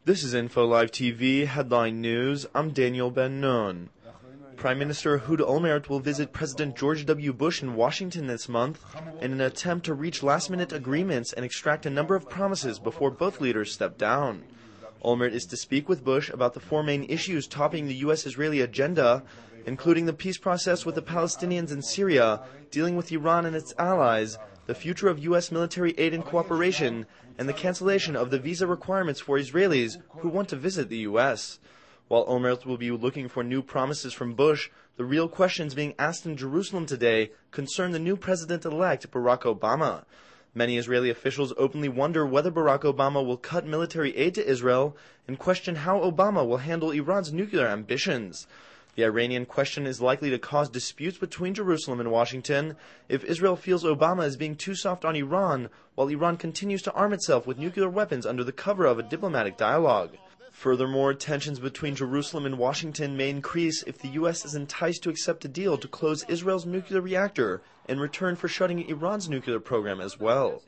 This is Info Live TV, Headline News. I'm Daniel Ben-Nun. Prime Minister Olmert will visit President George W. Bush in Washington this month in an attempt to reach last-minute agreements and extract a number of promises before both leaders step down. Olmert is to speak with Bush about the four main issues topping the U.S.-Israeli agenda, including the peace process with the Palestinians in Syria, dealing with Iran and its allies, the future of U.S. military aid and cooperation, and the cancellation of the visa requirements for Israelis who want to visit the U.S. While Olmert will be looking for new promises from Bush, the real questions being asked in Jerusalem today concern the new president-elect Barack Obama. Many Israeli officials openly wonder whether Barack Obama will cut military aid to Israel and question how Obama will handle Iran's nuclear ambitions. The Iranian question is likely to cause disputes between Jerusalem and Washington if Israel feels Obama is being too soft on Iran, while Iran continues to arm itself with nuclear weapons under the cover of a diplomatic dialogue. Furthermore, tensions between Jerusalem and Washington may increase if the U.S. is enticed to accept a deal to close Israel's nuclear reactor in return for shutting Iran's nuclear program as well.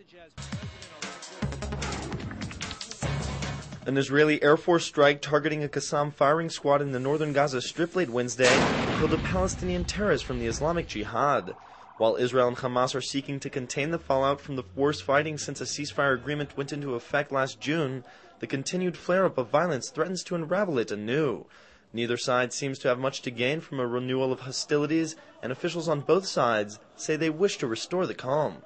An Israeli Air Force strike targeting a Qassam firing squad in the northern Gaza Strip late Wednesday killed a Palestinian terrorist from the Islamic Jihad. While Israel and Hamas are seeking to contain the fallout from the worst fighting since a ceasefire agreement went into effect last June, the continued flare-up of violence threatens to unravel it anew. Neither side seems to have much to gain from a renewal of hostilities, and officials on both sides say they wish to restore the calm.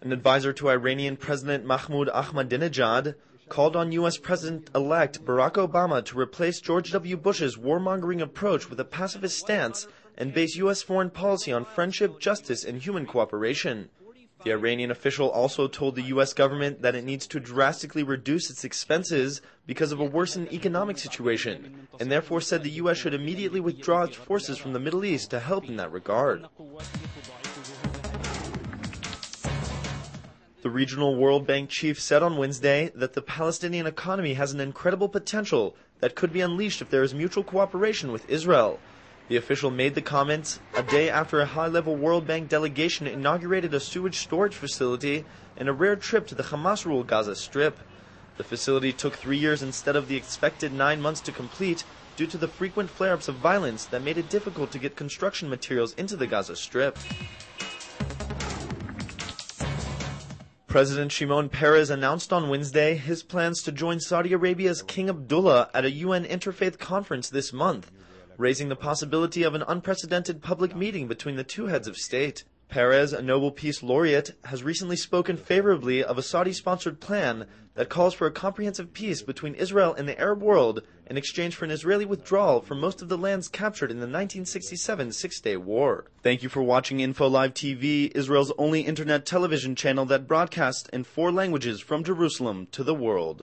An advisor to Iranian President Mahmoud Ahmadinejad called on U.S. President-elect Barack Obama to replace George W. Bush's warmongering approach with a pacifist stance and base U.S. foreign policy on friendship, justice, and human cooperation. The Iranian official also told the U.S. government that it needs to drastically reduce its expenses because of a worsened economic situation, and therefore said the U.S. should immediately withdraw its forces from the Middle East to help in that regard. The regional World Bank chief said on Wednesday that the Palestinian economy has an incredible potential that could be unleashed if there is mutual cooperation with Israel. The official made the comments a day after a high-level World Bank delegation inaugurated a sewage storage facility in a rare trip to the Hamas-ruled Gaza Strip. The facility took 3 years instead of the expected 9 months to complete due to the frequent flare-ups of violence that made it difficult to get construction materials into the Gaza Strip. President Shimon Peres announced on Wednesday his plans to join Saudi Arabia's King Abdullah at a UN interfaith conference this month, raising the possibility of an unprecedented public meeting between the two heads of state. Peres, a Nobel Peace Laureate, has recently spoken favorably of a Saudi-sponsored plan that calls for a comprehensive peace between Israel and the Arab world in exchange for an Israeli withdrawal from most of the lands captured in the 1967 Six-Day War. Thank you for watching Info Live TV, Israel's only internet television channel that broadcasts in 4 languages from Jerusalem to the world.